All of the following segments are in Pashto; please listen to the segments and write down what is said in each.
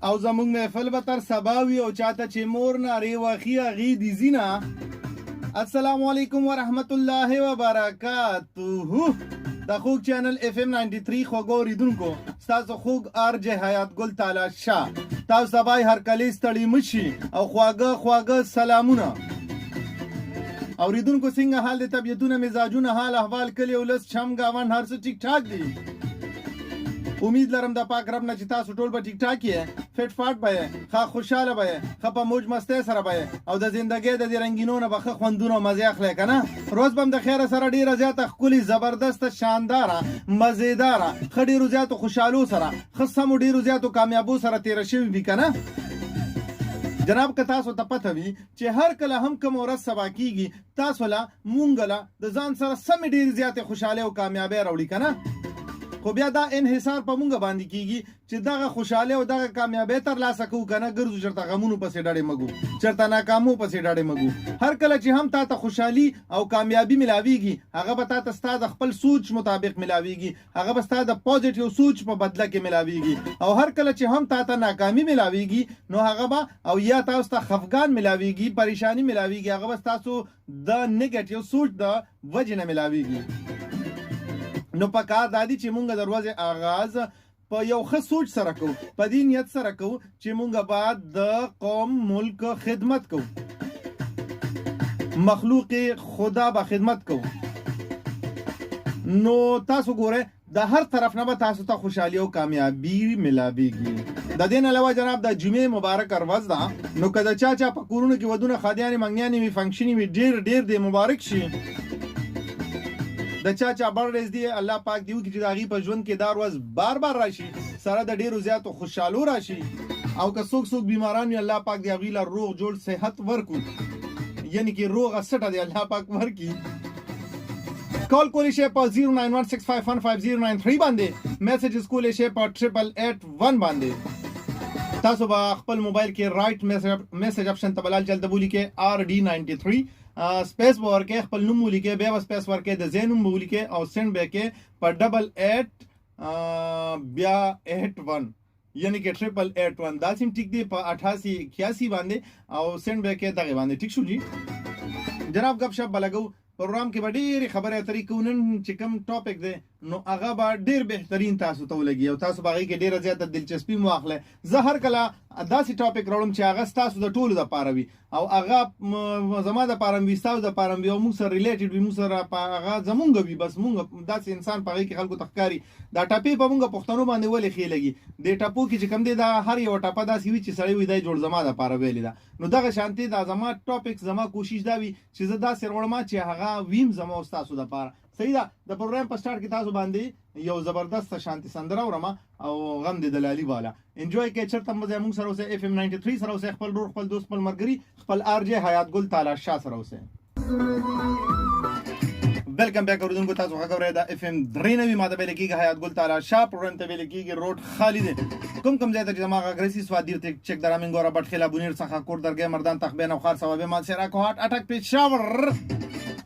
او زمونږ محفل به تر سبا وي او چاته چې مور نارې واخي هغې دي ځي نه. السلام علیکم ورحمت الله وبرکاته. د خوږ چینل FM 93 خوږو اوریدونکو، ستاسو خوږ RJ حیات ګل تعالی شاه تاسو سبای هر کلی ستړي مشي او خواږه سلامونه. اوریدونکو څنګه حال دي؟ طبیعتونه، مزاجونه، حال احوال، کلی ولس، چم گاون، هر څه ټیک ټاک دي. امید لرم د پاک رب نه چې تاسو ټول به ټیک ټاک یې، فټ فاټ به یې، ښه خوشحاله به یې، ښه په موج مستۍ سره به یې او د زندګۍ د دې رنګینو نه به ښه خوندونه او مزې اخلی که نه. روز به هم د خیره سره ډېره زیاته ښکلې، زبردسته، شانداره، مزېداره، ښه ډېرو زیاتو خوشحالو سره، ښه سمو ډېرو زیاتو کامیابو سره تېره شوي وي که نه. جناب که تاسو ته پته وي چې هر کله هم کوم ورځ سبا کېږي تاسو له مونږ له د ځان سره سمې ډېرې زیاتې خوشحالۍ او کامیابۍ راوړي که نه. خو بیا دا انحصار په مونږ باندې کېږي چې دغه خوشحالۍ او دغه کامیابۍ ترلاسه کوو که نه ګرځو چېرته غمونو پسې ډډې مږو، چېرته ناکامو پسې ډډې مږو. هر کله چې هم تا ته خوشحالي او کامیابي ملاویږي هغه به تا ته ستا د خپل سوچ مطابق ملاویږي، هغه به ستا د پوزیټیو سوچ په بدله کې ملاویږي. او هر کله چې هم تا ته ناکامي ملاویږي نو هغه به او یا تاسو ته خفګان ملاویږي، پریشانی ملاویږي، هغه به ستاسو د نیګیټیو سوچ د وجې نه ملاویږي. نو په کار دا دی چې مونږ د ورځې آغاز په یو ښه سوچ سره کوو، په دې نیت سره کوو چې مونږ باید د قوم ملک خدمت کوو، مخلوق خدا به خدمت کوو. نو تاسو ګورئ د هر طرف نه به تاسو ته خوشحالي او کامیابي ملاویږي. د دې نه علاوه جناب د جمعې مبارک ورځ ده، نو که د چا په کورونو کې ودونه ښادیانې منګیانې وي، فنکشنې وي، ډېر دې مبارک شي. د چا برډیز دی، الله پاک دی وکړي چې د هغې په ژوند کې دا ورځ بار راشي، سره د ډېرو زیاتو خوشحالو راشي. او که څوک بیماران وي الله پاک دی هغې له روغ جوړ صحت ورکړي، یعنې کې روغه سټه دی الله پاک ورکړي. کال کولی شئ په 09165155093 باندې، میسیجز کولی شئ په 8881 باندې. تاسو به خپل موبایل کې رائټ میسیج اپشن ته بلال جلد بولی کې RD93 سپیس به ورکې، خپل نوم ولیکې، بیا به سپیس ورکې، د ځای نوم به ولیکې او سینډ به کې په 88 بیا 81 یعنی کې 8881. دا سیم ټیک دی په 8881 باندې او سینډ به کې دغه باندې. ټیک شو جی جناب، گپ شپ به لګو. پروګرام کې به ډېرې خبرې اترې کوو. نن چې کوم ټاپک دی نو هغه به ډېر بهترین تاسو ته ولګي او تاسو به هغې کې ډېره زیاته دلچسپي مو واخلئ. زه هر کله داسې ټاپک راوړم چې هغه ستاسو د ټولو دپاره وي او هغه زما دپاره وي، ستاسو دپاره وي او موږ سره ریلیټډ وي، موږ سره هغه زمونږ وي. بس موږ داسې انسان په هغې کې خلکو ته ښکاري دا ټپې په موږ پښتنو باندې ولې ښې لګي. دې ټپو کې چې کوم دی دا هر یوه ټپه داسې وي چې سړی وي دا جوړ زما دپاره ویلې ده. نو دغه شانتې دا زما ټاپک، زما کوشش دا وي چې زه داسې راوړم چې هغه ویم زما او ستاسو دپاره. صحیح ده. د پروګرام په سټارټ کې تاسو باندې یو زبردست شانتي سندره اورم او غم د دلالي والا انجوای کې. چرته موږ سره اوسه FM 93 سره اوسه، خپل ډور، خپل دوست، خپل مرګري، خپل RJ حیات ګل تعالی شاه سره اوسه. ویلکم بیک اوریدونکو، تاسو ښه ګورئ د FM 93 ماده به لیکيږي حیات ګل تعالی شاه پروګرام ته به لیکيږي روډ خالد. کوم ځای ته چې دماغ اگریسی سوادیر ته چک درامین ګورا بټخیلا بونیر څخه کور درګه مردان تخبین او خار ثوابه ما سره کوهات اٹک پېښور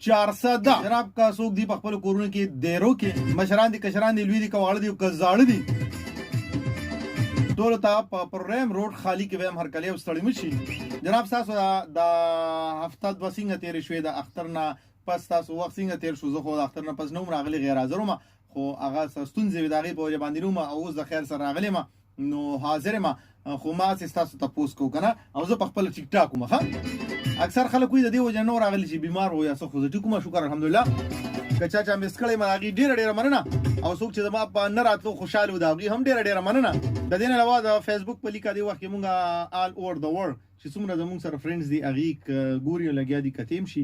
400. جناب کا سوق دی په خپل کورونو کې دیرو کې مشران دي، کشران دي، لوی دي، کواړه دي، کزاړه دي، ټول ته په پروګرام روډ خالی کې ویم هر کله او ستړي مشي. جناب تاسو د هفته د وسینګ تیر شوې د اختر نه پس تاسو وخت څنګه تیر شو؟ زه خو د اختر نه پس نوم راغلی غیر حاضر وم، خو هغه ستونزې وې د هغې په وجه باندې نوم او اوس د خیر سره راغلی یم نو حاضر یم. خو ما هسې ستاسو تپوس کوو که نه او زه په خپله ټیک ټاک وم. ښه اکثر خلک وایي د دې وجه نه راغلي چې بیمار وو یا څه، خو زه ټیک وم شکر الحمدلله. که چا مس کړی یم هغې ډېره مننه او څوک چې زما په نه راتلو خوشحال و د هغې هم ډېره مننه. د دې نه علاوه د فیسبوک په لیکه دې وخت کې مونږ آل اوور د ورلډ چې څومره زمونږ سره فرینډز دي هغې ګوري او لګیا دي کتیم شي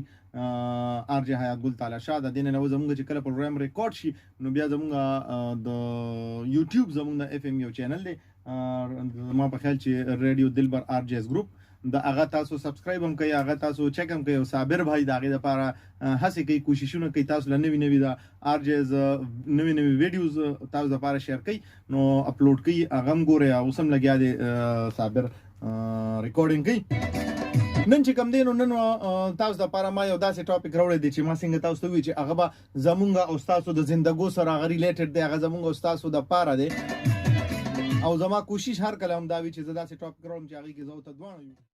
RJ حیات ګل تعالی شاه. د دې نه علاوه زمونږ چې کله پروګرام ریکارډ شي نو بیا زمونږ د یوټیوب زمونږ د FM یو چینل دی ما په خیال چې ریډیو دلبر RJ's ګروپ د هغه تاسو سبسکرایب هم کوئ، هغه تاسو چک هم کوئ او صابر بھائی د هغې دپاره هڅې کوي، کوششونه کوي تاسو له نوي د RJ's نوي ویډیوز تاسو دپاره شیر کوي نو اپلوډ کوي، هغه هم ګورئ. اوس هم لګیا دی صابر ریکارډینګ کوي. نن چې کوم دی نو نن تاسو دپاره ما یو داسې ټاپک راوړی دی چې ما څنګه تاسو ته ووایي چې هغه به زمونږ او ستاسو د زندګو سره هغه ریلیټډ دی، هغه زمونږ او ستاسو دپاره دی. او زما کوشش هر کله هم دا وي چې زه داسې ټاپک راوړم چې هغې کې زه او ته دواړه یو